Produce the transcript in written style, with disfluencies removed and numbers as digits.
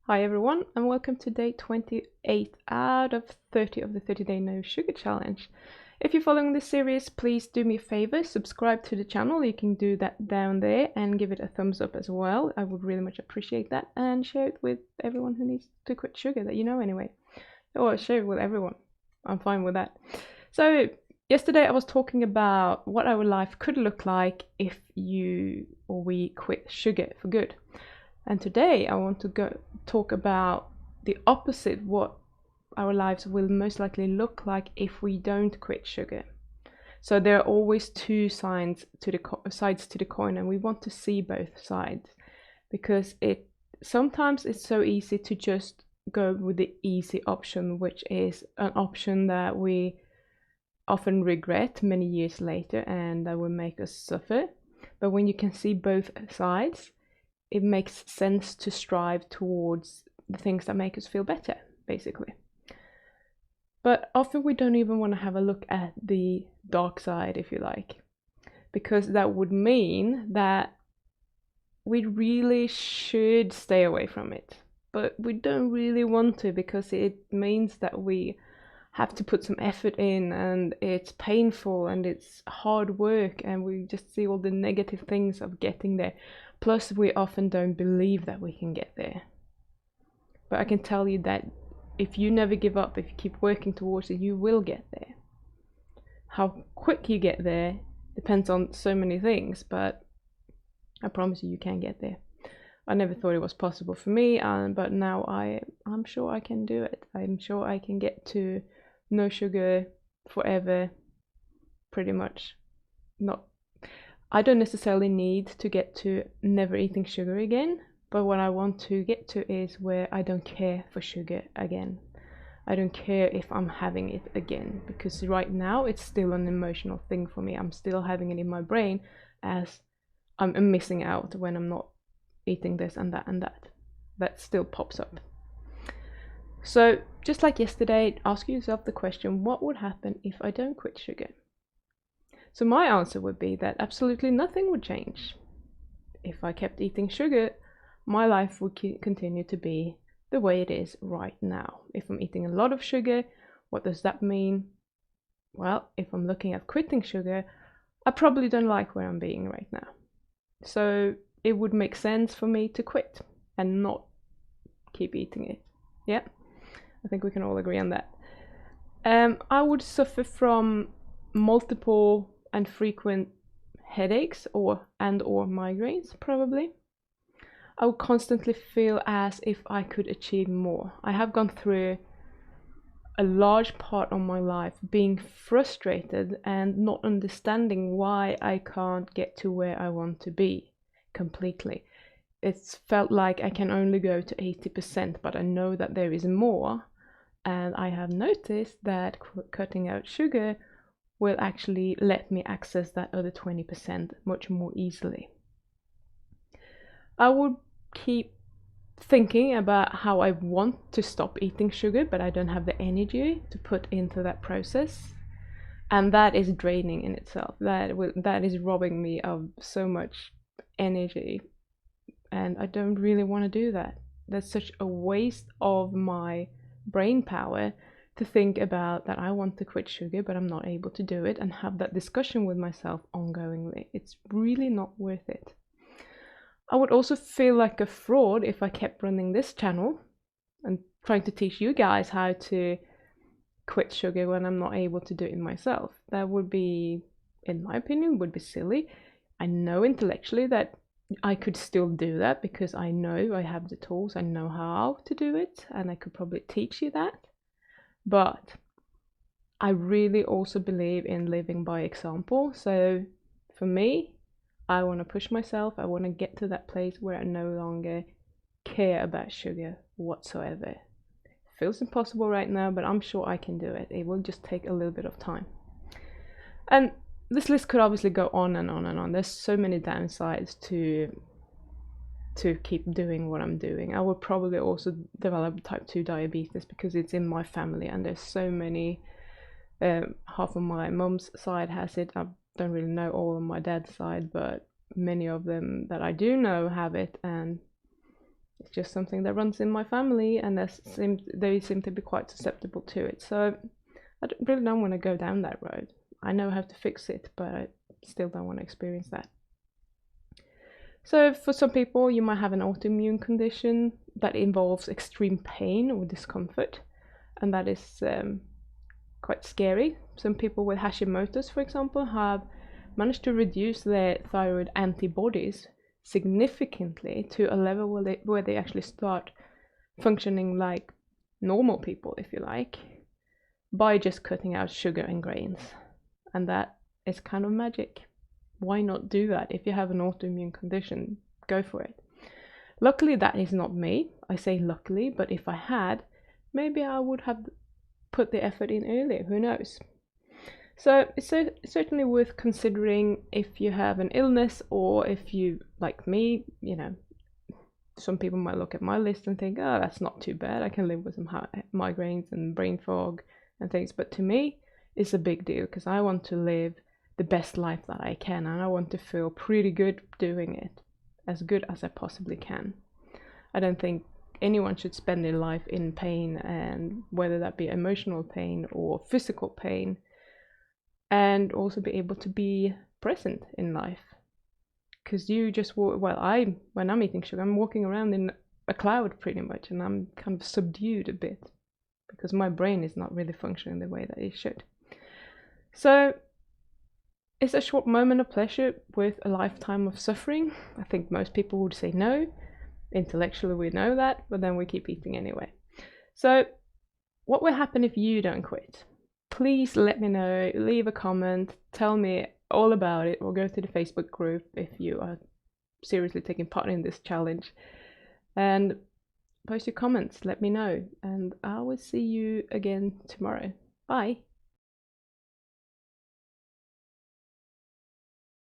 Hi everyone, and welcome to day 28 out of 30 of the 30-day no sugar challenge. If you're following this series, please do me a favor, subscribe to the channel. You can do that down there and give it a thumbs up as well. I would really much appreciate that, and share it with everyone who needs to quit sugar that you know anyway. Or share it with everyone. I'm fine with that. So yesterday I was talking about what our life could look like if you or we quit sugar for good. And today I want to talk about the opposite, what our lives will most likely look like if we don't quit sugar. So there are always two sides to the coin, and we want to see both sides because sometimes it's so easy to just go with the easy option, which is an option that we often regret many years later and that will make us suffer. But when you can see both sides, it makes sense to strive towards the things that make us feel better, basically. But often we don't even want to have a look at the dark side, if you like, because that would mean that we really should stay away from it. But we don't really want to, because it means that we have to put some effort in, and it's painful and it's hard work, and we just see all the negative things of getting there. Plus, we often don't believe that we can get there. But I can tell you that if you never give up, if you keep working towards it, you will get there. How quick you get there depends on so many things, but I promise you can get there. I never thought it was possible for me, but now I'm sure I can do it. I'm sure I can get to no sugar forever, pretty much. I don't necessarily need to get to never eating sugar again, but what I want to get to is where I don't care for sugar again. I don't care if I'm having it again, because right now it's still an emotional thing for me. I'm still having it in my brain as I'm missing out when I'm not eating this and that and that. That still pops up. So just like yesterday, ask yourself the question, what would happen if I don't quit sugar? So my answer would be that absolutely nothing would change. If I kept eating sugar, my life would continue to be the way it is right now. If I'm eating a lot of sugar, what does that mean? Well, if I'm looking at quitting sugar, I probably don't like where I'm being right now. So it would make sense for me to quit and not keep eating it. Yeah, I think we can all agree on that. I would suffer from multiple and frequent headaches or migraines, probably. I would constantly feel as if I could achieve more. I have gone through a large part of my life being frustrated and not understanding why I can't get to where I want to be completely. It's felt like I can only go to 80%, but I know that there is more. And I have noticed that cutting out sugar will actually let me access that other 20% much more easily. I would keep thinking about how I want to stop eating sugar, but I don't have the energy to put into that process. And that is draining in itself. That is robbing me of so much energy. And I don't really want to do that. That's such a waste of my brain power to think about that I want to quit sugar, but I'm not able to do it, and have that discussion with myself ongoingly. It's really not worth it. I would also feel like a fraud if I kept running this channel and trying to teach you guys how to quit sugar when I'm not able to do it myself. That would be, in my opinion, would be silly. I know intellectually that I could still do that because I know I have the tools, I know how to do it, and I could probably teach you that. But I really also believe in living by example. So for me, I want to push myself. I want to get to that place where I no longer care about sugar whatsoever. It feels impossible right now, but I'm sure I can do it. It will just take a little bit of time. And this list could obviously go on and on and on. There's so many downsides to keep doing what I'm doing. I will probably also develop type 2 diabetes because it's in my family, and there's so many. Half of my mum's side has it. I don't really know all on my dad's side, but many of them that I do know have it, and It's just something that runs in my family, and they seem to be quite susceptible to it. So I really don't want to go down that road. I know how to fix it, but I still don't want to experience that. So for some people, you might have an autoimmune condition that involves extreme pain or discomfort, and that is quite scary. Some people with Hashimoto's, for example, have managed to reduce their thyroid antibodies significantly to a level where they actually start functioning like normal people, if you like, by just cutting out sugar and grains. And that is kind of magic. Why not do that? If you have an autoimmune condition, go for it. Luckily, that is not me. I say luckily, but if I had, maybe I would have put the effort in earlier. Who knows? So it's certainly worth considering if you have an illness, or if you, like me, some people might look at my list and think, oh, that's not too bad. I can live with some migraines and brain fog and things. But to me, it's a big deal because I want to live the best life that I can, and I want to feel pretty good doing it, as good as I possibly can. I don't think anyone should spend their life in pain, and whether that be emotional pain or physical pain, and also be able to be present in life. Because you just when I'm eating sugar, I'm walking around in a cloud pretty much, and I'm kind of subdued a bit because my brain is not really functioning the way that it should. So is a short moment of pleasure worth a lifetime of suffering? I think most people would say no. Intellectually we know that, but then we keep eating anyway. So what will happen if you don't quit? Please let me know, leave a comment, tell me all about it, or go to the Facebook group if you are seriously taking part in this challenge. And post your comments, let me know, and I will see you again tomorrow. Bye.